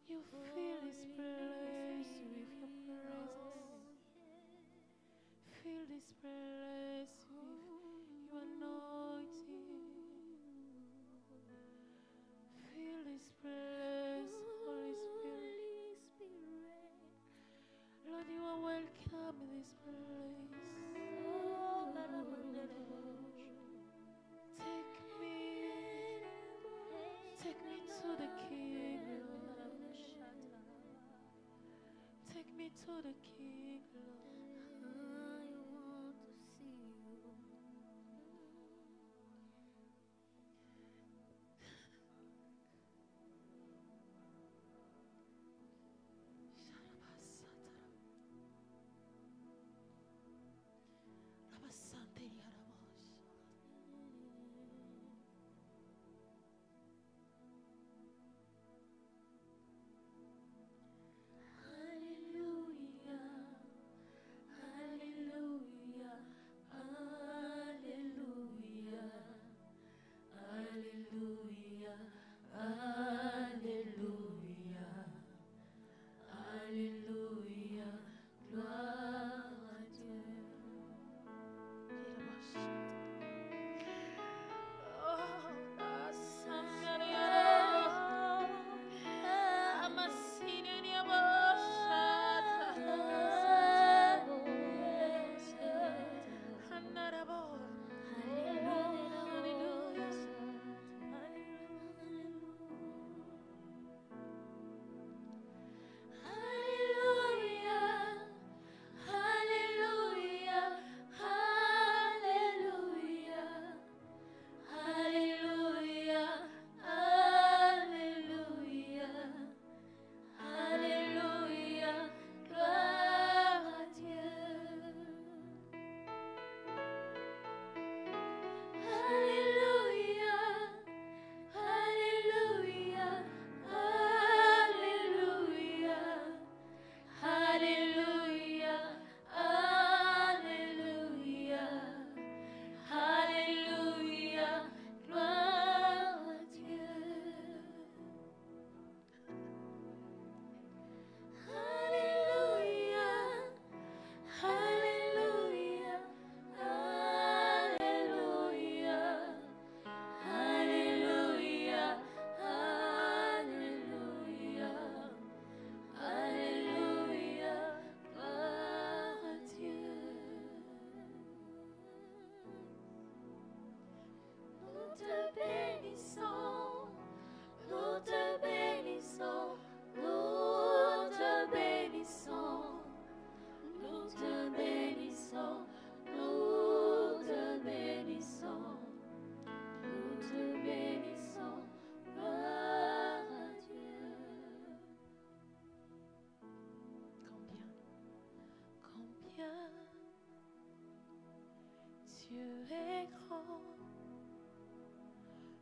You fill this place with your presence. Fill this place with your anointing. Fill this place, Holy Spirit. Lord, you are welcome in this place. Take me to the King, Lord. Take me to the King, Lord. I want to see you.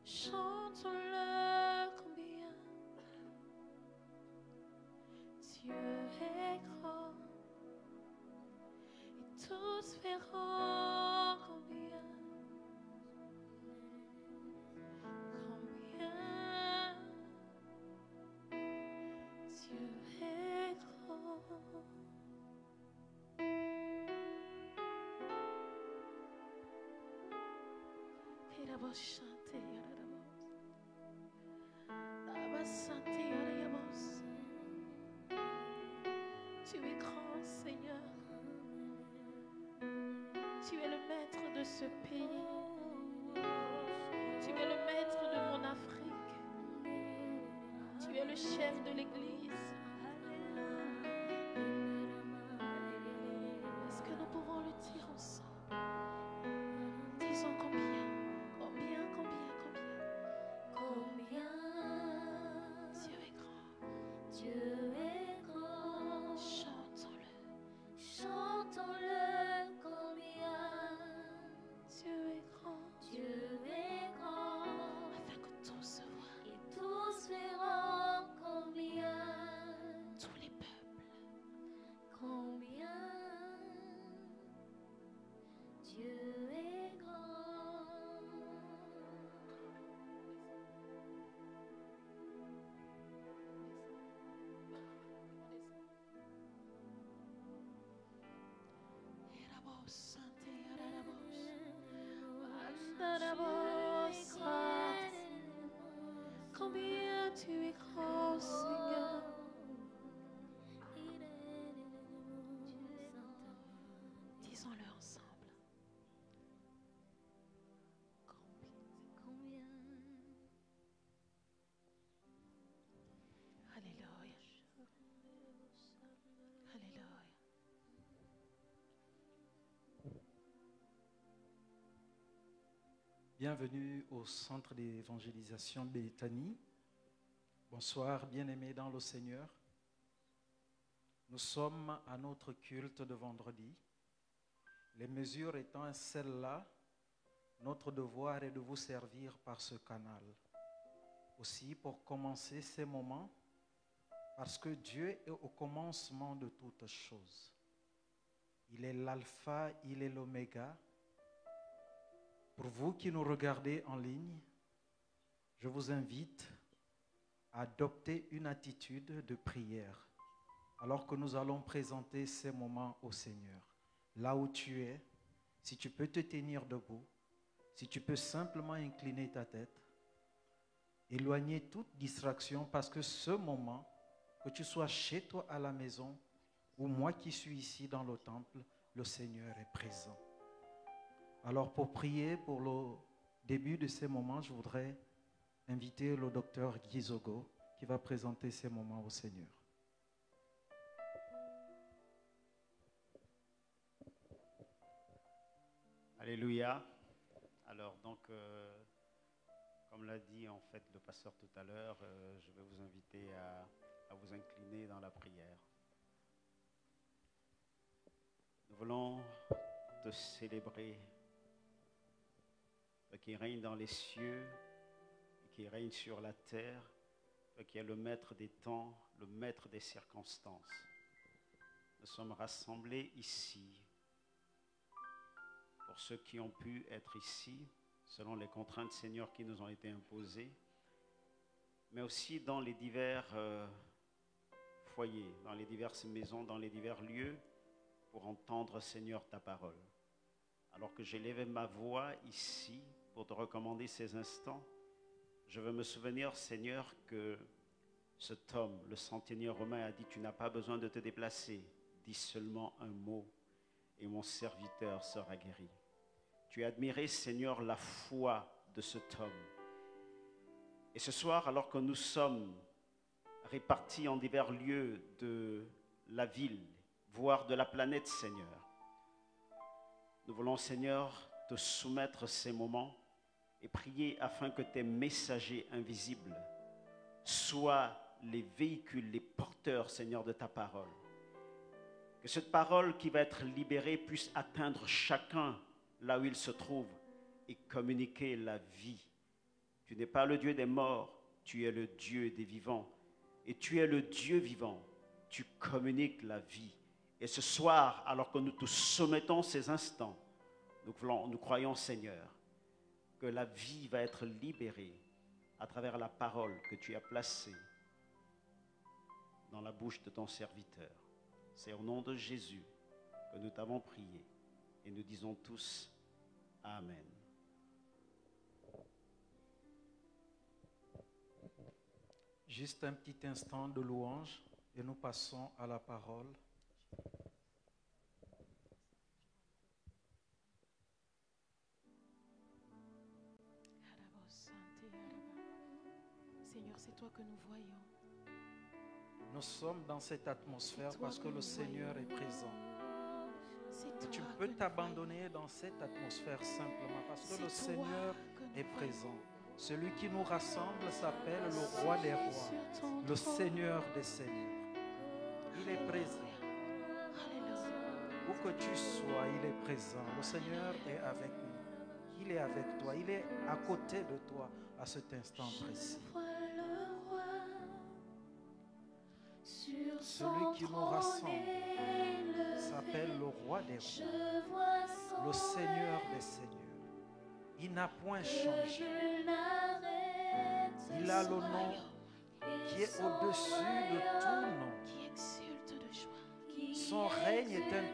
Chantons-le combien Dieu est grand et tous verront combien Dieu est grand. Et la voix chantée, tu es grand, Seigneur. Tu es le maître de ce pays. Tu es le maître de mon Afrique. Tu es le chef de l'Église. Est-ce que nous pouvons le dire ensemble? Disons combien, combien, combien, combien. Dieu est grand. Dieu est grand. Chantons-le. Chantons-le combien. Dieu est grand. Dieu est grand. Afin que tous voient. Et tous verront combien. Tous les peuples. Combien. Dieu est grand. Bienvenue au centre d'évangélisation Béthanie. Bonsoir, bien-aimés dans le Seigneur. Nous sommes à notre culte de vendredi. Les mesures étant celles-là, notre devoir est de vous servir par ce canal. Aussi, pour commencer ces moments, parce que Dieu est au commencement de toutes choses. Il est l'alpha, il est l'oméga. Pour vous qui nous regardez en ligne, je vous invite à adopter une attitude de prière alors que nous allons présenter ces moments au Seigneur. Là où tu es, si tu peux te tenir debout, si tu peux simplement incliner ta tête, éloigner toute distraction parce que ce moment, que tu sois chez toi à la maison ou moi qui suis ici dans le temple, le Seigneur est présent. Alors pour prier pour le début de ces moments, je voudrais inviter le docteur Guy Zogo qui va présenter ces moments au Seigneur. Alléluia. Alors donc, comme l'a dit en fait le pasteur tout à l'heure, je vais vous inviter à vous incliner dans la prière. Nous voulons te célébrer, toi qui règne dans les cieux et qui règne sur la terre, toi qui es le maître des temps, le maître des circonstances. Nous sommes rassemblés ici pour ceux qui ont pu être ici, selon les contraintes, Seigneur, qui nous ont été imposées, mais aussi dans les divers foyers, dans les diverses maisons, dans les divers lieux, pour entendre, Seigneur, ta parole. Alors que j'ai levé ma voix ici pour te recommander ces instants, je veux me souvenir, Seigneur, que cet homme, le centenier romain, a dit, tu n'as pas besoin de te déplacer, dis seulement un mot et mon serviteur sera guéri. Tu as admiré, Seigneur, la foi de cet homme. Et ce soir, alors que nous sommes répartis en divers lieux de la ville, voire de la planète, Seigneur, nous voulons, Seigneur, te soumettre ces moments et prier afin que tes messagers invisibles soient les véhicules, les porteurs, Seigneur, de ta parole. Que cette parole qui va être libérée puisse atteindre chacun là où il se trouve et communiquer la vie. Tu n'es pas le Dieu des morts, tu es le Dieu des vivants. Et tu es le Dieu vivant, tu communiques la vie. Et ce soir, alors que nous te soumettons ces instants, nous croyons, Seigneur, que la vie va être libérée à travers la parole que tu as placée dans la bouche de ton serviteur. C'est au nom de Jésus que nous t'avons prié et nous disons tous Amen. Juste un petit instant de louange et nous passons à la parole. Seigneur, c'est toi que nous voyons. Nous sommes dans cette atmosphère parce que le Seigneur est présent. Et tu peux t'abandonner dans cette atmosphère simplement parce que le Seigneur est présent. Celui qui nous rassemble s'appelle le roi des rois, le Seigneur des seigneurs. Il est présent. Où que tu sois, il est présent. Le Seigneur est avec nous. Il est avec toi. Il est à côté de toi à cet instant précis. Celui qui nous rassemble s'appelle le roi des rois, le Seigneur des seigneurs. Il n'a point changé. Il a le nom qui est au-dessus de tout nom. Son règne est un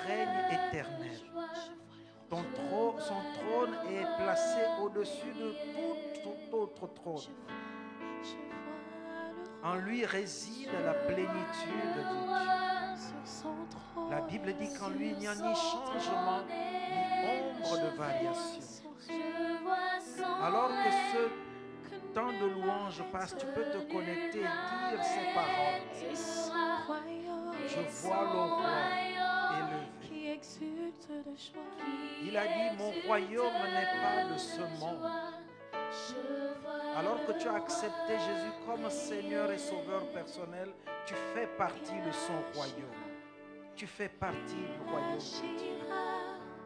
règne éternel. Son trône est placé au-dessus de tout autre trône. En lui réside la plénitude de Dieu. La Bible dit qu'en lui, il n'y a ni changement, ni ombre de variation. Alors que ce temps de louange passe, tu peux te connecter et dire ces paroles. Je vois le roi élevé. Il a dit, mon royaume n'est pas de ce monde. Alors que tu as accepté Jésus comme Seigneur et Sauveur personnel, tu fais partie de son royaume. Tu fais partie du royaume de Dieu.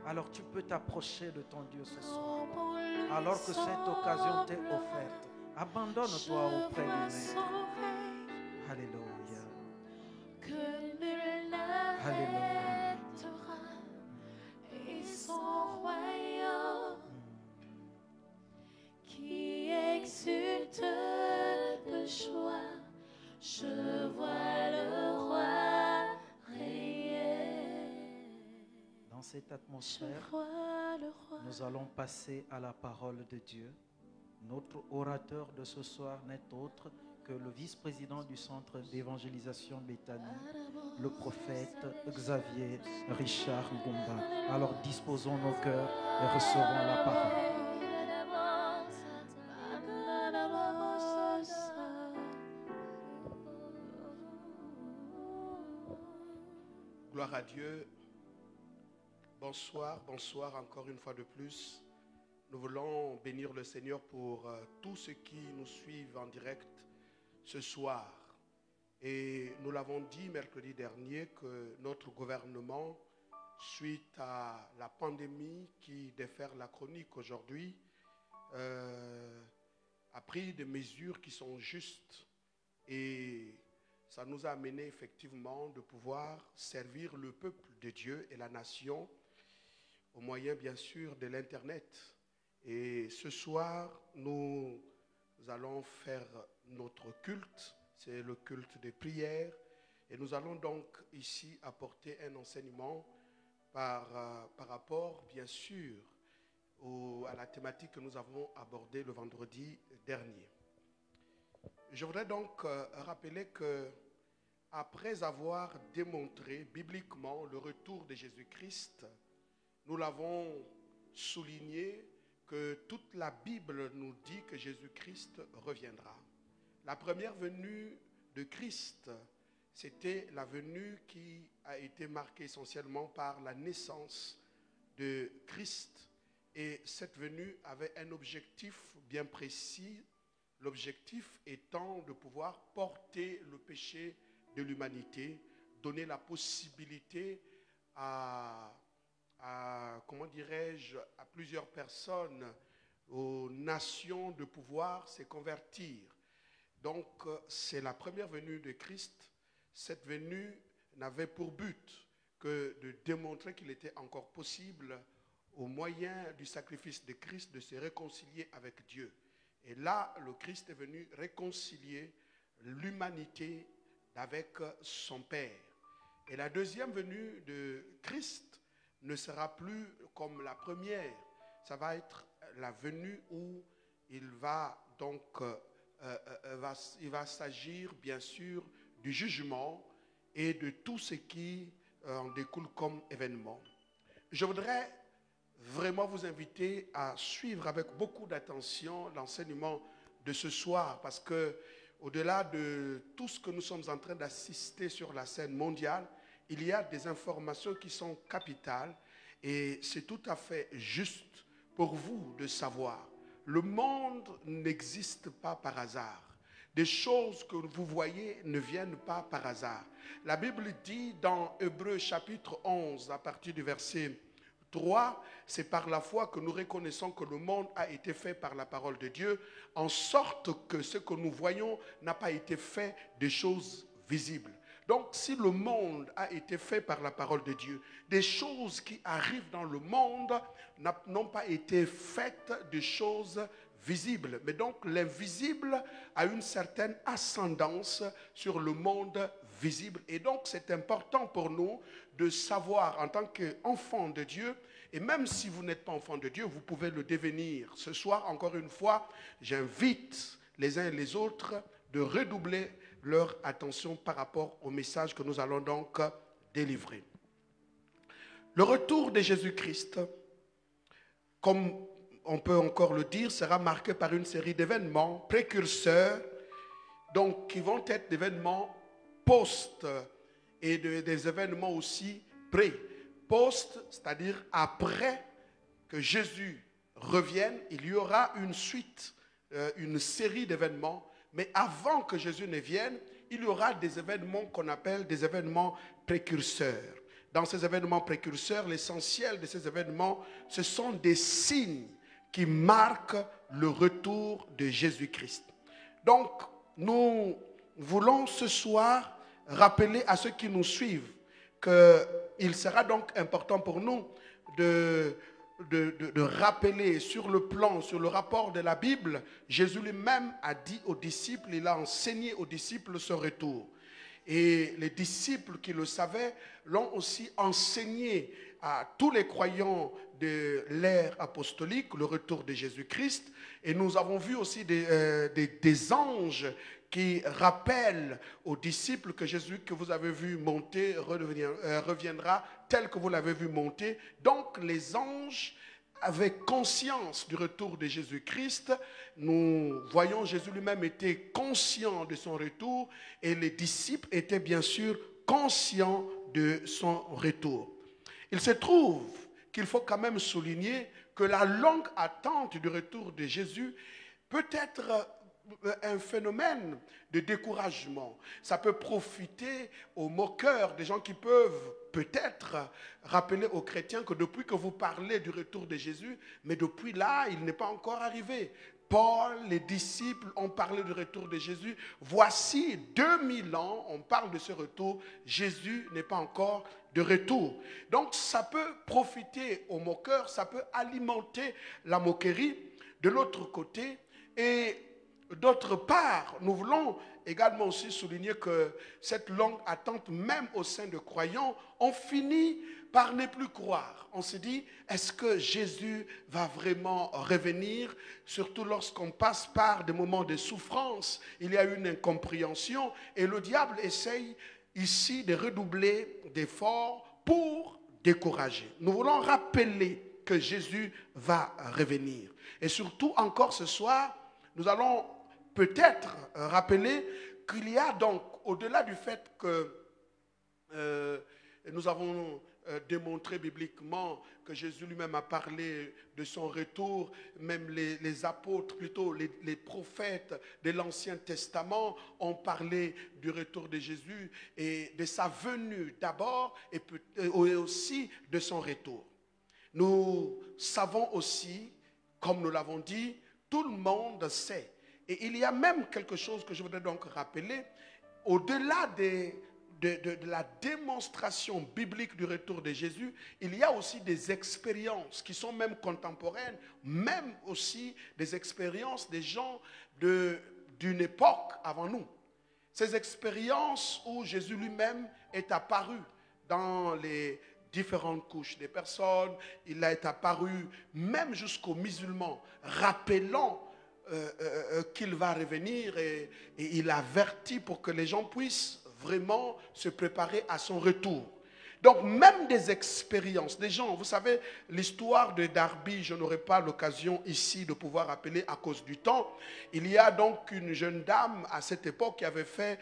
Alors tu peux t'approcher de ton Dieu ce soir. Alors que cette occasion t'est offerte, abandonne-toi auprès du Maître. Alléluia. Alléluia. Et son royaume qui exulte de joie, je vois le roi régner. Dans cette Je atmosphère, vois le roi. nous allons passer à la parole de Dieu. Notre orateur de ce soir n'est autre que le vice-président du centre d'évangélisation Béthanie, le prophète Xavier Richard Ngumba. Alors disposons nos cœurs et recevons la parole. Gloire à Dieu. Bonsoir, bonsoir encore une fois de plus. Nous voulons bénir le Seigneur pour tous ceux qui nous suivent en direct ce soir. Et nous l'avons dit mercredi dernier que notre gouvernement, suite à la pandémie qui déferle la chronique aujourd'hui, a pris des mesures qui sont justes. Et ça nous a amené effectivement de pouvoir servir le peuple de Dieu et la nation au moyen bien sûr de l'Internet. Et ce soir, nous allons faire notre culte, c'est le culte de prière. Et nous allons donc ici apporter un enseignement par rapport bien sûr à la thématique que nous avons abordée le vendredi dernier. Je voudrais donc rappeler que après avoir démontré bibliquement le retour de Jésus-Christ, nous l'avons souligné que toute la Bible nous dit que Jésus-Christ reviendra. La première venue de Christ, c'était la venue qui a été marquée essentiellement par la naissance de Christ. Et cette venue avait un objectif bien précis, l'objectif étant de pouvoir porter le péché de l'humanité, donner la possibilité comment dirais-je, à plusieurs personnes, aux nations de pouvoir se convertir. Donc, c'est la première venue de Christ. Cette venue n'avait pour but que de démontrer qu'il était encore possible, au moyen du sacrifice de Christ, de se réconcilier avec Dieu. Et là, le Christ est venu réconcilier l'humanité avec son Père. Et la deuxième venue de Christ ne sera plus comme la première. Ça va être la venue où il va donc il va s'agir bien sûr du jugement et de tout ce qui en découle comme événement. Je voudrais vraiment vous inviter à suivre avec beaucoup d'attention l'enseignement de ce soir, parce que au-delà de tout ce que nous sommes en train d'assister sur la scène mondiale, il y a des informations qui sont capitales et c'est tout à fait juste pour vous de savoir. Le monde n'existe pas par hasard. Des choses que vous voyez ne viennent pas par hasard. La Bible dit dans Hébreux chapitre 11, à partir du verset 3, c'est par la foi que nous reconnaissons que le monde a été fait par la parole de Dieu, en sorte que ce que nous voyons n'a pas été fait de choses visibles. Donc, si le monde a été fait par la parole de Dieu, des choses qui arrivent dans le monde n'ont pas été faites de choses visibles. Mais donc, l'invisible a une certaine ascendance sur le monde visible. Et donc, c'est important pour nous de savoir en tant qu'enfant de Dieu, et même si vous n'êtes pas enfant de Dieu, vous pouvez le devenir. Ce soir, encore une fois, j'invite les uns et les autres de redoubler leur attention par rapport au message que nous allons donc délivrer. Le retour de Jésus-Christ, comme on peut encore le dire, sera marqué par une série d'événements précurseurs, donc qui vont être des événements post et des événements aussi pré. post, c'est-à-dire après que Jésus revienne, il y aura une suite, une série d'événements. Mais avant que Jésus ne vienne, il y aura des événements qu'on appelle des événements précurseurs. Dans ces événements précurseurs, l'essentiel de ces événements, ce sont des signes qui marquent le retour de Jésus-Christ. Donc, nous voulons ce soir rappeler à ceux qui nous suivent qu'il sera donc important pour nous de rappeler sur le plan, sur le rapport de la Bible. Jésus lui-même a dit aux disciples, il a enseigné aux disciples son retour. Et les disciples qui le savaient l'ont aussi enseigné à tous les croyants de l'ère apostolique, le retour de Jésus-Christ. Et nous avons vu aussi des anges qui rappellent aux disciples que Jésus que vous avez vu monter reviendra tel que vous l'avez vu monter. Donc les anges avaient conscience du retour de Jésus-Christ. Nous voyons Jésus lui-même était conscient de son retour et les disciples étaient bien sûr conscients de son retour. Il se trouve qu'il faut quand même souligner que la longue attente du retour de Jésus peut être un phénomène de découragement. Ça peut profiter aux moqueurs, des gens qui peuvent peut-être rappeler aux chrétiens que depuis que vous parlez du retour de Jésus, mais depuis là, il n'est pas encore arrivé. Paul, les disciples ont parlé du retour de Jésus. Voici 2000 ans, on parle de ce retour. Jésus n'est pas encore de retour. Donc ça peut profiter aux moqueurs, ça peut alimenter la moquerie. De l'autre côté, et d'autre part, nous voulons également aussi souligner que cette longue attente, même au sein de croyants, on finit par ne plus croire. On se dit, est-ce que Jésus va vraiment revenir? Surtout lorsqu'on passe par des moments de souffrance, il y a une incompréhension et le diable essaye ici de redoubler d'efforts pour décourager. Nous voulons rappeler que Jésus va revenir. Et surtout encore ce soir, nous allons peut-être rappeler qu'il y a donc, au-delà du fait que nous avons démontré bibliquement que Jésus lui-même a parlé de son retour, même les apôtres, plutôt les prophètes de l'Ancien Testament ont parlé du retour de Jésus et de sa venue d'abord et aussi de son retour. Nous savons aussi, comme nous l'avons dit, tout le monde sait. Et il y a même quelque chose que je voudrais donc rappeler, au-delà de la démonstration biblique du retour de Jésus, il y a aussi des expériences qui sont même contemporaines, même aussi des expériences des gens d'une époque avant nous. Ces expériences où Jésus lui-même est apparu dans les différentes couches des personnes, il est apparu même jusqu'aux musulmans, rappelant qu'il va revenir et il avertit pour que les gens puissent vraiment se préparer à son retour. Donc même des expériences, des gens, vous savez, l'histoire de Darby, je n'aurai pas l'occasion ici de pouvoir rappeler à cause du temps. Il y a donc une jeune dame à cette époque qui avait fait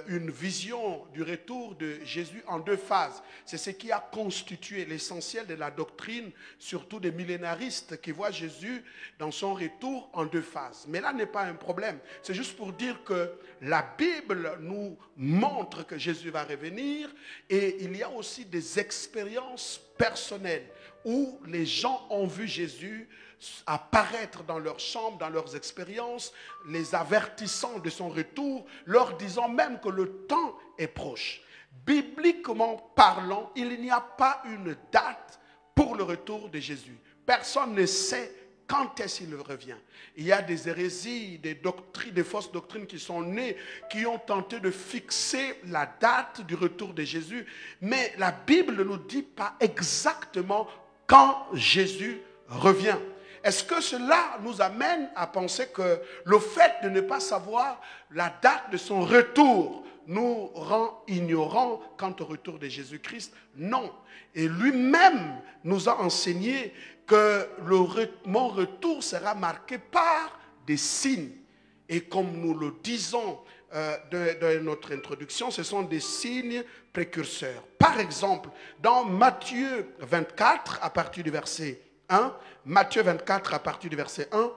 une vision du retour de Jésus en deux phases. C'est ce qui a constitué l'essentiel de la doctrine, surtout des millénaristes qui voient Jésus dans son retour en deux phases. Mais là n'est pas un problème. C'est juste pour dire que la Bible nous montre que Jésus va revenir et il y a aussi des expériences personnelles où les gens ont vu Jésus apparaître dans leur chambre, dans leurs expériences, les avertissant de son retour, leur disant même que le temps est proche. Bibliquement parlant, il n'y a pas une date pour le retour de Jésus. Personne ne sait quand est-ce qu'il revient. Il y a des hérésies, des doctrines, des fausses doctrines qui sont nées, qui ont tenté de fixer la date du retour de Jésus. Mais la Bible ne nous dit pas exactement quand Jésus revient. Est-ce que cela nous amène à penser que le fait de ne pas savoir la date de son retour nous rend ignorants quant au retour de Jésus-Christ? Non. Et lui-même nous a enseigné que mon retour sera marqué par des signes. Et comme nous le disons de notre introduction, ce sont des signes précurseurs. Par exemple, dans Matthieu 24, à partir du verset 1, Matthieu 24, à partir du verset 1,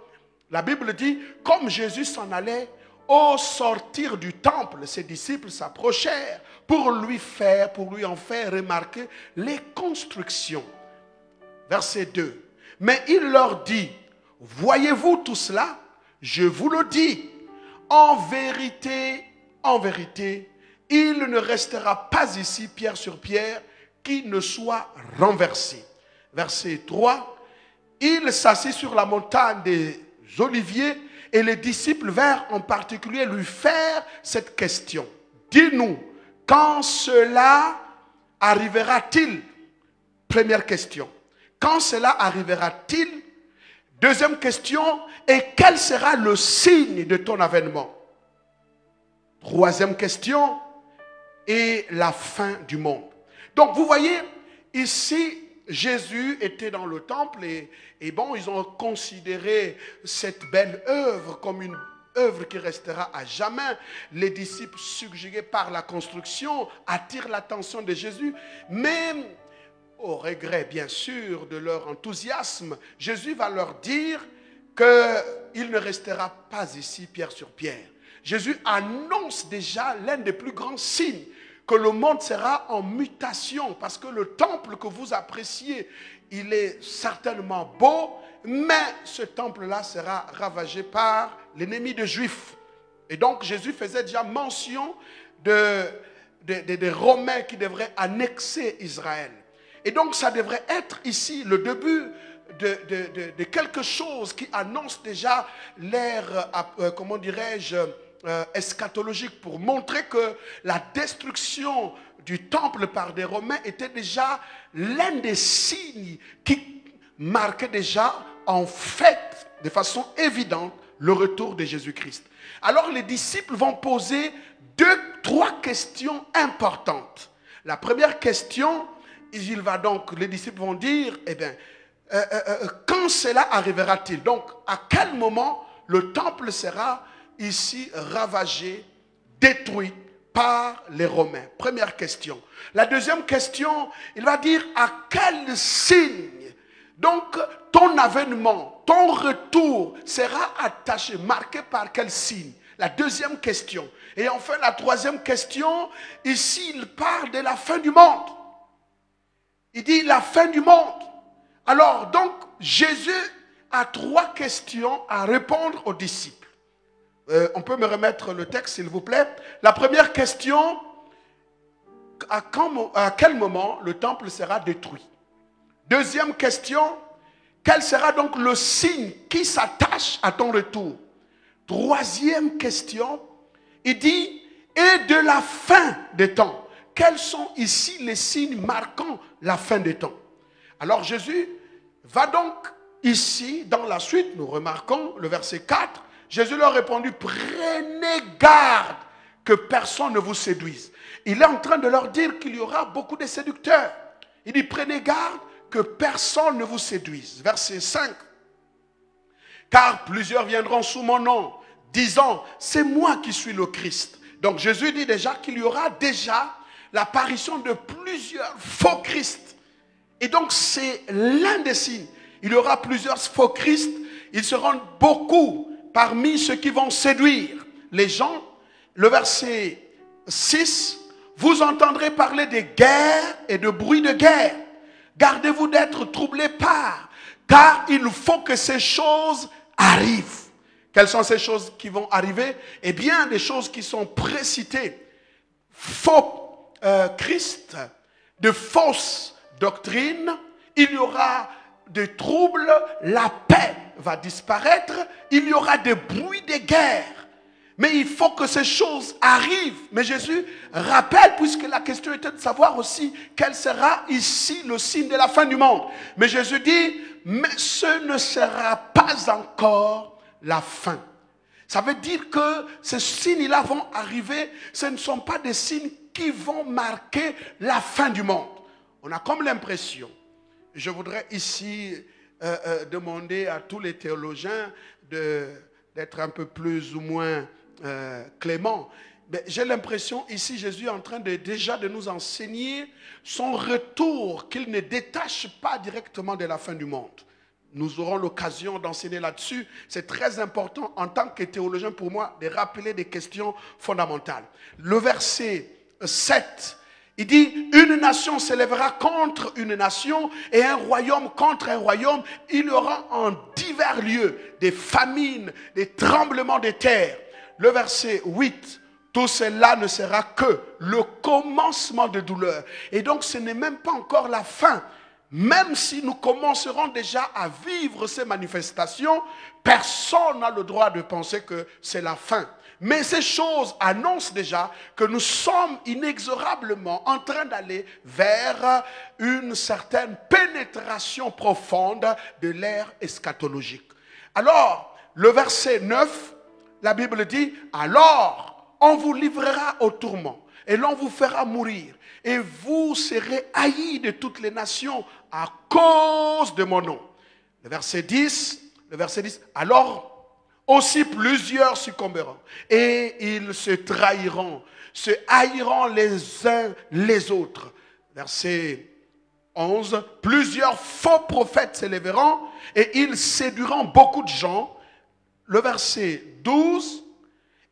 la Bible dit, comme Jésus s'en allait, au sortir du temple, ses disciples s'approchèrent pour lui en faire remarquer les constructions. Verset 2. Mais il leur dit, voyez-vous tout cela? Je vous le dis, en vérité, il ne restera pas ici pierre sur pierre qui ne soit renversé. Verset 3. Il s'assit sur la montagne des Oliviers et les disciples vinrent en particulier lui faire cette question. Dis-nous, quand cela arrivera-t-il? Première question. Quand cela arrivera-t-il? Deuxième question, et quel sera le signe de ton avènement? Troisième question, et la fin du monde. Donc vous voyez, ici, Jésus était dans le temple et bon, ils ont considéré cette belle œuvre comme une œuvre qui restera à jamais. Les disciples, subjugués par la construction, attirent l'attention de Jésus, mais au regret, bien sûr, de leur enthousiasme, Jésus va leur dire qu'il ne restera pas ici pierre sur pierre. Jésus annonce déjà l'un des plus grands signes, que le monde sera en mutation, parce que le temple que vous appréciez, il est certainement beau, mais ce temple-là sera ravagé par l'ennemi des Juifs. Et donc Jésus faisait déjà mention des Romains qui devraient annexer Israël. Et donc ça devrait être ici le début de quelque chose qui annonce déjà l'ère, comment dirais-je, eschatologique, pour montrer que la destruction du temple par des Romains était déjà l'un des signes qui marquait déjà en fait de façon évidente le retour de Jésus-Christ. Alors les disciples vont poser trois questions importantes. La première question, les disciples vont dire, eh bien, quand cela arrivera-t-il? Donc, à quel moment le temple sera ici ravagé, détruit par les Romains? Première question. La deuxième question, il va dire à quel signe donc ton avènement, ton retour sera attaché, marqué par quel signe? La deuxième question. Et enfin la troisième question, ici il parle de la fin du monde. Il dit la fin du monde. Alors donc Jésus a trois questions à répondre aux disciples. On peut me remettre le texte s'il vous plaît. La première question, à quel moment le temple sera détruit? Deuxième question, quel sera donc le signe qui s'attache à ton retour? Troisième question, il dit, et de la fin des temps. Quels sont ici les signes marquant la fin des temps? Alors Jésus va donc ici, dans la suite, nous remarquons le verset 4, Jésus leur a répondu, prenez garde que personne ne vous séduise. Il est en train de leur dire qu'il y aura beaucoup de séducteurs. Il dit, prenez garde que personne ne vous séduise. Verset 5. Car plusieurs viendront sous mon nom, disant, c'est moi qui suis le Christ. Donc Jésus dit déjà qu'il y aura déjà l'apparition de plusieurs faux Christ. Et donc c'est l'un des signes. Il y aura plusieurs faux Christ. Ils seront beaucoup parmi ceux qui vont séduire les gens. Le verset 6. Vous entendrez parler de guerre et de bruit de guerre. Gardez-vous d'être troublés car il faut que ces choses arrivent. Quelles sont ces choses qui vont arriver? Eh bien, des choses qui sont précitées. Faux Christ, de fausses doctrines, il y aura des troubles, la paix va disparaître, il y aura des bruits de guerre. Mais il faut que ces choses arrivent. Mais Jésus rappelle, puisque la question était de savoir aussi quel sera ici le signe de la fin du monde. Mais Jésus dit, mais ce ne sera pas encore la fin. Ça veut dire que ces signes-là vont arriver, ce ne sont pas des signes qui vont marquer la fin du monde. On a comme l'impression, je voudrais ici demander à tous les théologiens d'être un peu plus ou moins Clément. Mais j'ai l'impression ici Jésus est en train déjà de nous enseigner son retour, qu'il ne détache pas directement de la fin du monde. Nous aurons l'occasion d'enseigner là-dessus. C'est très important en tant que théologien pour moi de rappeler des questions fondamentales. Le verset 7, il dit, une nation s'élèvera contre une nation et un royaume contre un royaume. Il y aura en divers lieux des famines, des tremblements de terre. Le verset 8, tout cela ne sera que le commencement de douleur. Et donc ce n'est même pas encore la fin. Même si nous commencerons déjà à vivre ces manifestations, personne n'a le droit de penser que c'est la fin. Mais ces choses annoncent déjà que nous sommes inexorablement en train d'aller vers une certaine pénétration profonde de l'ère eschatologique. Alors, le verset 9, la Bible dit, « Alors, on vous livrera au tourment et l'on vous fera mourir. Et vous serez haïs de toutes les nations à cause de mon nom. » Le verset 10, alors aussi plusieurs succomberont et ils se trahiront, se haïront les uns les autres. Verset 11, plusieurs faux prophètes s'élèveront et ils séduiront beaucoup de gens. Le verset 12,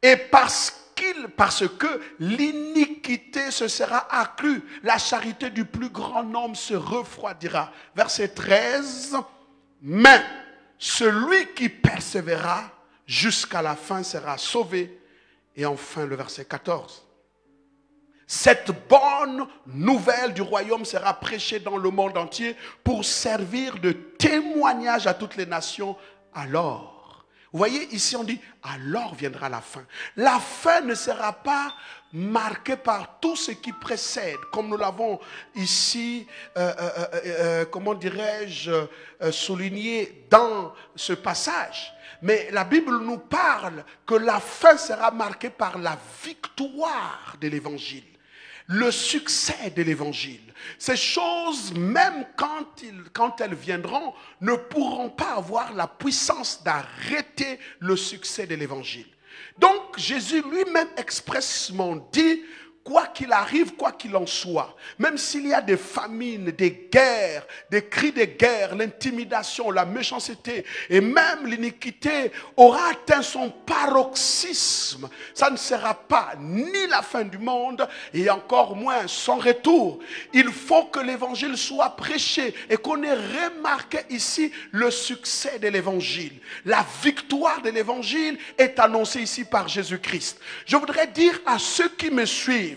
et parce que l'iniquité se sera accrue, la charité du plus grand nombre se refroidira. Verset 13, mais celui qui persévérera jusqu'à la fin sera sauvé. Et enfin le verset 14. Cette bonne nouvelle du royaume sera prêchée dans le monde entier pour servir de témoignage à toutes les nations. Alors, vous voyez, ici on dit, alors viendra la fin. La fin ne sera pas marquée par tout ce qui précède, comme nous l'avons ici, comment dirais-je, souligné dans ce passage. Mais la Bible nous parle que la fin sera marquée par la victoire de l'évangile. Le succès de l'évangile. Ces choses, même quand elles viendront, ne pourront pas avoir la puissance d'arrêter le succès de l'évangile. Donc Jésus lui-même expressément dit, quoi qu'il arrive, quoi qu'il en soit, même s'il y a des famines, des guerres, des cris de guerre, l'intimidation, la méchanceté et même l'iniquité aura atteint son paroxysme, ça ne sera pas ni la fin du monde et encore moins son retour. Il faut que l'évangile soit prêché et qu'on ait remarqué ici le succès de l'évangile. La victoire de l'évangile est annoncée ici par Jésus-Christ. Je voudrais dire à ceux qui me suivent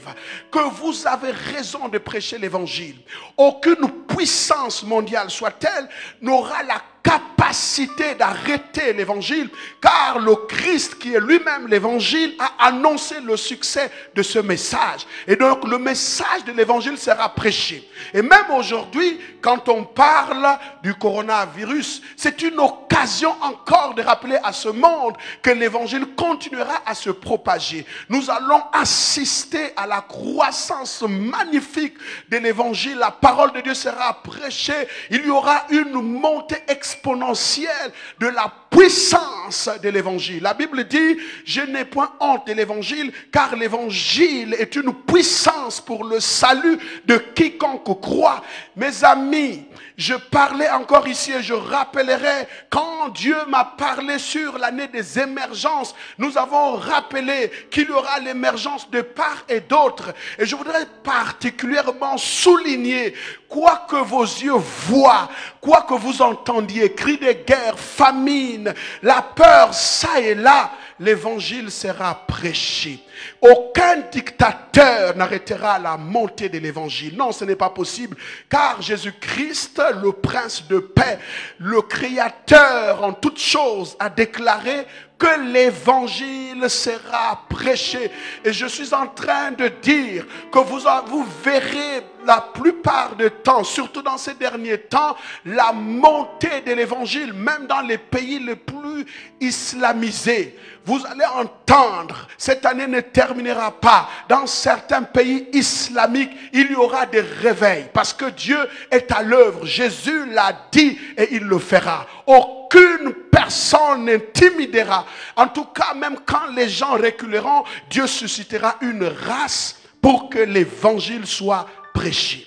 que vous avez raison de prêcher l'évangile. Aucune puissance mondiale soit-elle n'aura la capacité d'arrêter l'évangile, car le Christ qui est lui-même l'évangile a annoncé le succès de ce message. Et donc le message de l'évangile sera prêché. Et même aujourd'hui, quand on parle du coronavirus, c'est une occasion encore de rappeler à ce monde que l'évangile continuera à se propager. Nous allons assister à la croissance magnifique de l'évangile. La parole de Dieu sera prêchée. Il y aura une montée exponentielle de la puissance de l'évangile. La Bible dit, je n'ai point honte de l'évangile, car l'évangile est une puissance pour le salut de quiconque croit. Mes amis, je parlais encore ici et je rappellerai quand Dieu m'a parlé sur l'année des émergences, nous avons rappelé qu'il y aura l'émergence de part et d'autre. Et je voudrais particulièrement souligner, quoi que vos yeux voient, quoi que vous entendiez, cris de guerre, famine, la peur, ça et là, l'évangile sera prêché. Aucun dictateur n'arrêtera la montée de l'évangile. Non, ce n'est pas possible, car Jésus-Christ, le prince de paix, le créateur en toutes choses, a déclaré que l'évangile sera prêché. Et je suis en train de dire que vous verrez la plupart du temps, surtout dans ces derniers temps, la montée de l'évangile, même dans les pays les plus islamisés. Vous allez entendre, cette année ne terminera pas. Dans certains pays islamiques, il y aura des réveils. Parce que Dieu est à l'œuvre. Jésus l'a dit et il le fera. Aucune personne n'intimidera. En tout cas, même quand les gens reculeront, Dieu suscitera une race pour que l'évangile soit prêché.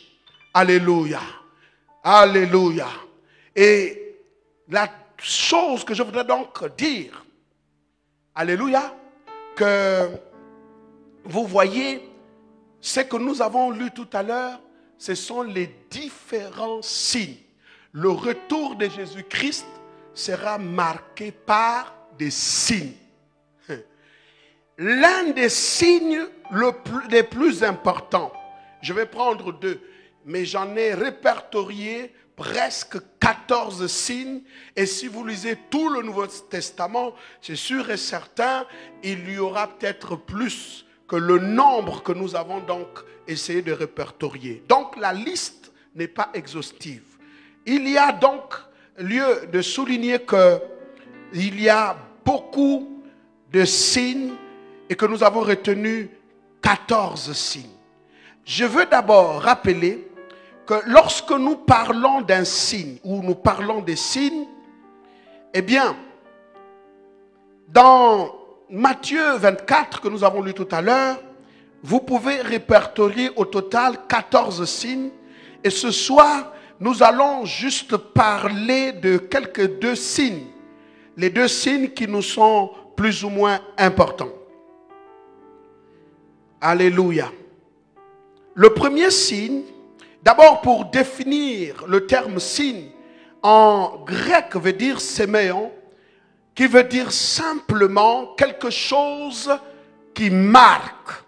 Alléluia. Alléluia. Et la chose que je voudrais donc dire, alléluia, que vous voyez, ce que nous avons lu tout à l'heure, ce sont les différents signes. Le retour de Jésus-Christ sera marqué par des signes. L'un des signes les plus importants, je vais prendre deux, mais j'en ai répertorié presque 14 signes. Et si vous lisez tout le Nouveau Testament, c'est sûr et certain, il y aura peut-être plus que le nombre que nous avons donc essayé de répertorier. Donc la liste n'est pas exhaustive. Il y a donc lieu de souligner qu'il y a beaucoup de signes et que nous avons retenu 14 signes. Je veux d'abord rappeler que lorsque nous parlons d'un signe ou nous parlons des signes, eh bien, dans Matthieu 24 que nous avons lu tout à l'heure, vous pouvez répertorier au total 14 signes. Et ce soir, nous allons juste parler de quelques deux signes. Les deux signes qui nous sont plus ou moins importants. Alléluia. Le premier signe, d'abord pour définir le terme signe, en grec veut dire séméon, qui veut dire simplement quelque chose qui marque.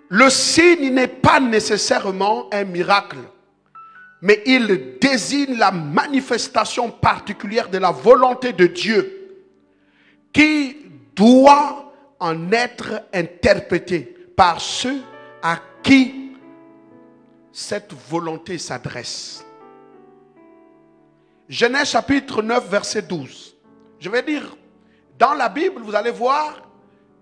Le signe n'est pas nécessairement un miracle, mais il désigne la manifestation particulière de la volonté de Dieu qui doit en être interprétée par ceux à qui cette volonté s'adresse. Genèse chapitre 9, verset 12. Je vais dire, dans la Bible, vous allez voir,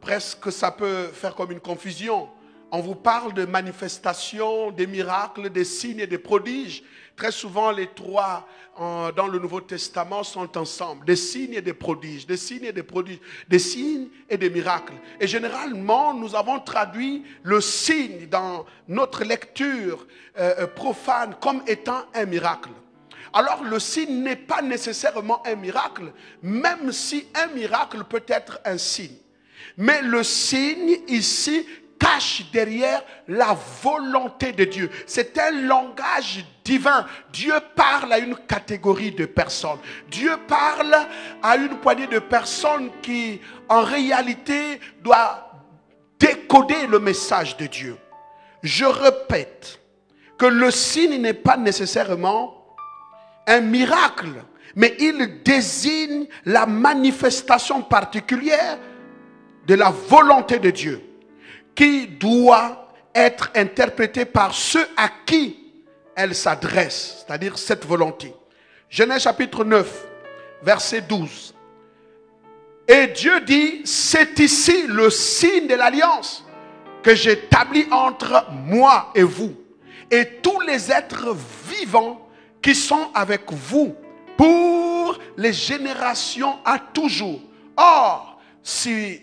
presque ça peut faire comme une confusion. On vous parle de manifestations, des miracles, des signes et des prodiges. Très souvent, les trois dans le Nouveau Testament sont ensemble. Des signes et des prodiges, des signes et des prodiges, des signes et des miracles. Et généralement, nous avons traduit le signe dans notre lecture profane comme étant un miracle. Alors, le signe n'est pas nécessairement un miracle, même si un miracle peut être un signe. Mais le signe ici cache derrière la volonté de Dieu. C'est un langage divin. Dieu parle à une catégorie de personnes. Dieu parle à une poignée de personnes qui, en réalité, doivent décoder le message de Dieu. Je répète que le signe n'est pas nécessairement un miracle, mais il désigne la manifestation particulière de la volonté de Dieu, qui doit être interprétée par ceux à qui elle s'adresse, c'est-à-dire cette volonté. Genèse chapitre 9, verset 12. Et Dieu dit, c'est ici le signe de l'alliance que j'établis entre moi et vous, et tous les êtres vivants qui sont avec vous, pour les générations à toujours. Or, si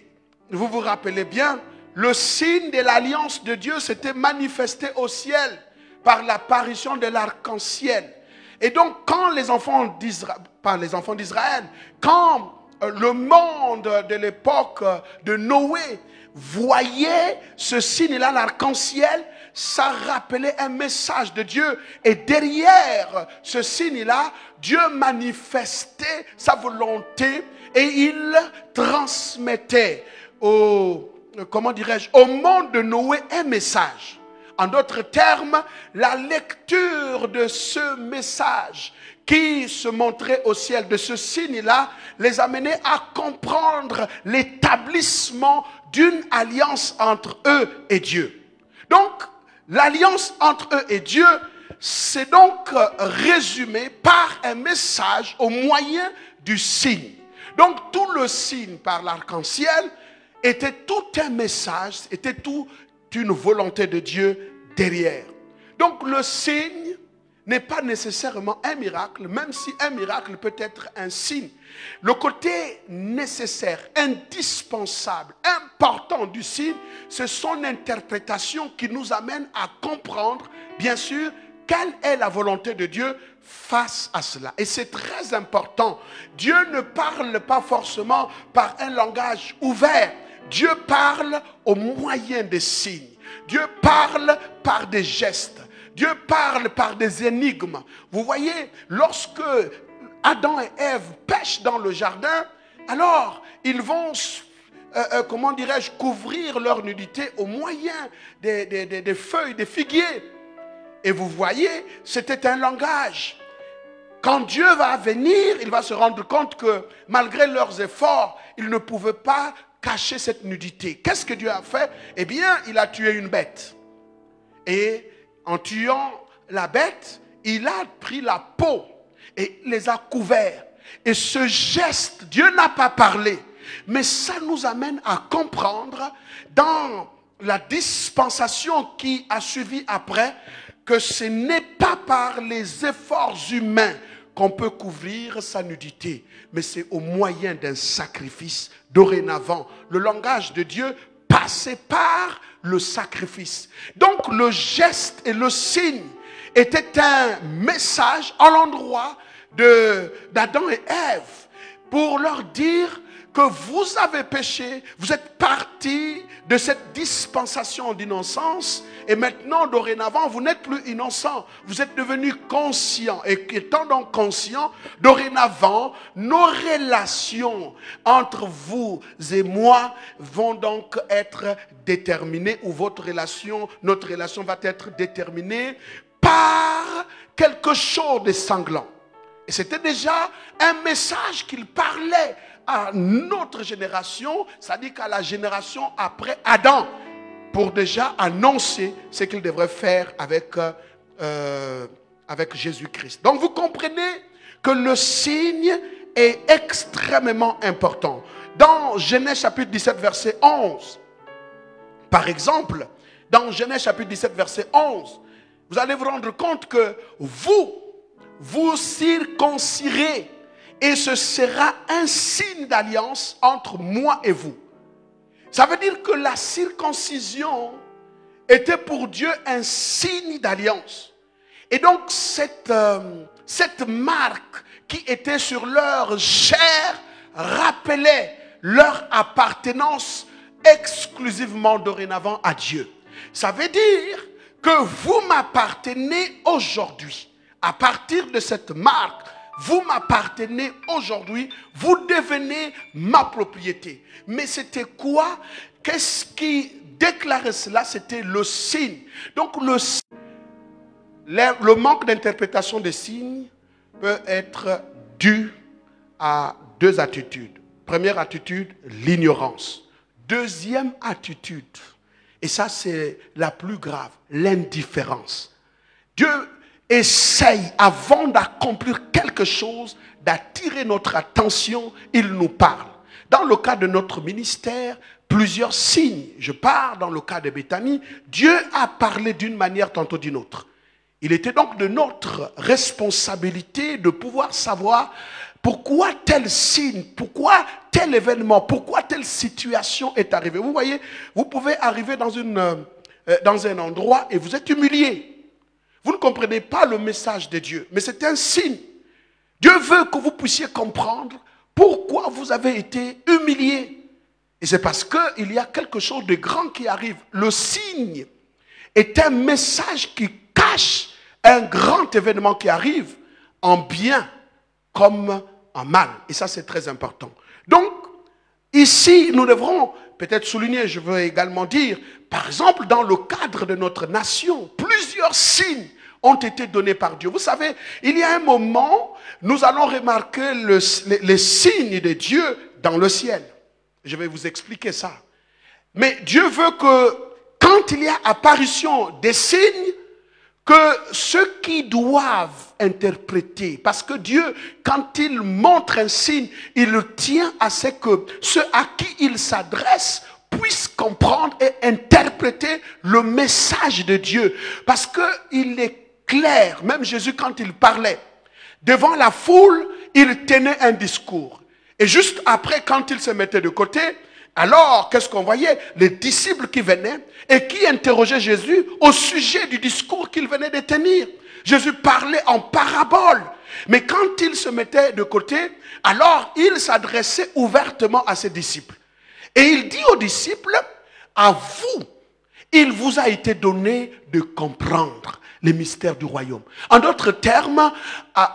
vous vous rappelez bien, le signe de l'alliance de Dieu s'était manifesté au ciel par l'apparition de l'arc-en-ciel. Et donc, quand les enfants d'Israël, quand le monde de l'époque de Noé voyait ce signe-là, l'arc-en-ciel, ça rappelait un message de Dieu. Et derrière ce signe-là, Dieu manifestait sa volonté et il transmettait au monde de Noé un message. En d'autres termes, la lecture de ce message qui se montrait au ciel, de ce signe-là, les amenait à comprendre l'établissement d'une alliance entre eux et Dieu. Donc, l'alliance entre eux et Dieu, c'est donc résumé par un message au moyen du signe. Donc tout le signe par l'arc-en-ciel était tout un message, était toute une volonté de Dieu derrière. Donc le signe n'est pas nécessairement un miracle, même si un miracle peut être un signe. Le côté nécessaire, indispensable, important du signe, c'est son interprétation qui nous amène à comprendre, bien sûr, quelle est la volonté de Dieu face à cela. Et c'est très important. Dieu ne parle pas forcément par un langage ouvert. Dieu parle au moyen des signes. Dieu parle par des gestes. Dieu parle par des énigmes. Vous voyez, lorsque Adam et Ève pêchent dans le jardin, alors ils vont, comment dirais-je, couvrir leur nudité au moyen des feuilles, des figuiers. Et vous voyez, c'était un langage. Quand Dieu va venir, il va se rendre compte que malgré leurs efforts, ils ne pouvaient pas cacher cette nudité. Qu'est-ce que Dieu a fait? Eh bien, il a tué une bête. Et en tuant la bête, il a pris la peau et les a couverts. Et ce geste, Dieu n'a pas parlé. Mais ça nous amène à comprendre dans la dispensation qui a suivi après que ce n'est pas par les efforts humains qu'on peut couvrir sa nudité, mais c'est au moyen d'un sacrifice. Dorénavant, le langage de Dieu passait par le sacrifice. Donc le geste et le signe étaient un message à l'endroit d'Adam et Ève pour leur dire que vous avez péché, vous êtes partis de cette dispensation d'innocence et maintenant, dorénavant, vous n'êtes plus innocents, vous êtes devenus conscients. Et étant donc conscients, dorénavant, nos relations entre vous et moi vont donc être déterminées, ou votre relation, notre relation va être déterminée par quelque chose de sanglant. Et c'était déjà un message qu'il parlait à notre génération, c'est-à-dire qu'à la génération après Adam, pour déjà annoncer ce qu'il devrait faire avec Jésus-Christ. Donc vous comprenez que le signe est extrêmement important. Dans Genèse chapitre 17 verset 11, par exemple, dans Genèse chapitre 17 verset 11, vous allez vous rendre compte que vous circoncirez et ce sera un signe d'alliance entre moi et vous. Ça veut dire que la circoncision était pour Dieu un signe d'alliance. Et donc cette marque qui était sur leur chair rappelait leur appartenance exclusivement dorénavant à Dieu. Ça veut dire que vous m'appartenez aujourd'hui. À partir de cette marque, vous m'appartenez aujourd'hui, vous devenez ma propriété. Mais c'était quoi? Qu'est-ce qui déclarait cela? C'était le signe. Donc le manque d'interprétation des signes peut être dû à deux attitudes. Première attitude, l'ignorance. Deuxième attitude, et ça c'est la plus grave, l'indifférence. Dieu essaye, avant d'accomplir quelque chose, d'attirer notre attention, il nous parle. Dans le cas de notre ministère, plusieurs signes. Je parle dans le cas de Béthanie, Dieu a parlé d'une manière tantôt d'une autre. Il était donc de notre responsabilité de pouvoir savoir pourquoi tel signe, pourquoi tel événement, pourquoi telle situation est arrivée. Vous voyez, vous pouvez arriver dans un endroit et vous êtes humilié. Vous ne comprenez pas le message de Dieu, mais c'est un signe. Dieu veut que vous puissiez comprendre pourquoi vous avez été humilié. Et c'est parce qu'il y a quelque chose de grand qui arrive. Le signe est un message qui cache un grand événement qui arrive en bien comme en mal. Et ça, c'est très important. Donc, ici, nous devrons peut-être souligner, je veux également dire, par exemple, dans le cadre de notre nation, plusieurs signes ont été donnés par Dieu. Vous savez, il y a un moment, nous allons remarquer les signes de Dieu dans le ciel. Je vais vous expliquer ça. Mais Dieu veut que, quand quand il y a apparition des signes, que ceux qui doivent interpréter, parce que Dieu, quand il montre un signe, il tient à ce que ceux à qui il s'adresse puissent comprendre et interpréter le message de Dieu. Parce qu'il est clair, même Jésus quand il parlait, devant la foule, il tenait un discours. Et juste après, quand il se mettait de côté, alors, qu'est-ce qu'on voyait? Les disciples qui venaient et qui interrogeaient Jésus au sujet du discours qu'il venait de tenir. Jésus parlait en parabole. Mais quand il se mettait de côté, alors il s'adressait ouvertement à ses disciples. Et il dit aux disciples, à vous, il vous a été donné de comprendre les mystères du royaume. En d'autres termes,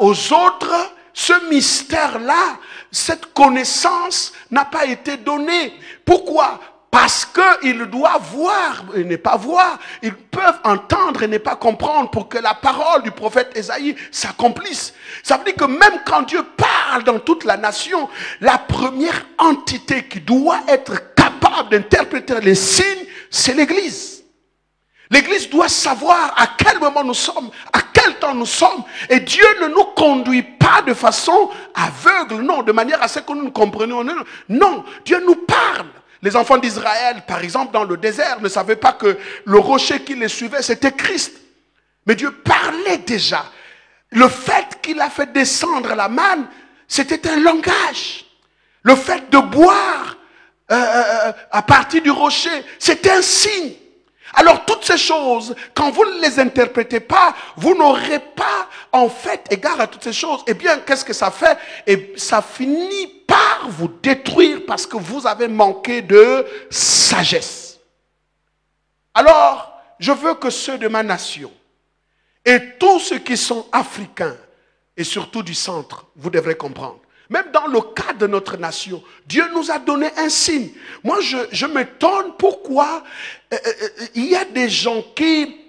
aux autres, ce mystère-là, cette connaissance n'a pas été donnée. Pourquoi? Parce qu'ils doivent voir et ne pas voir. Ils peuvent entendre et ne pas comprendre pour que la parole du prophète Ésaïe s'accomplisse. Ça veut dire que même quand Dieu parle dans toute la nation, la première entité qui doit être capable d'interpréter les signes, c'est l'Église. L'Église doit savoir à quel moment nous sommes, à quel temps nous sommes. Et Dieu ne nous conduit pas de façon aveugle, non, de manière à ce que nous ne comprenions. Non, Dieu nous parle. Les enfants d'Israël, par exemple, dans le désert, ne savaient pas que le rocher qui les suivait, c'était Christ. Mais Dieu parlait déjà. Le fait qu'il a fait descendre la manne, c'était un langage. Le fait de boire à partir du rocher, c'était un signe. Alors toutes ces choses, quand vous ne les interprétez pas, vous n'aurez pas en fait égard à toutes ces choses. Eh bien, qu'est-ce que ça fait? Et ça finit par vous détruire parce que vous avez manqué de sagesse. Alors, je veux que ceux de ma nation et tous ceux qui sont africains et surtout du centre, vous devrez comprendre. Même dans le cas de notre nation, Dieu nous a donné un signe. Moi, je m'étonne pourquoi il y a des gens qui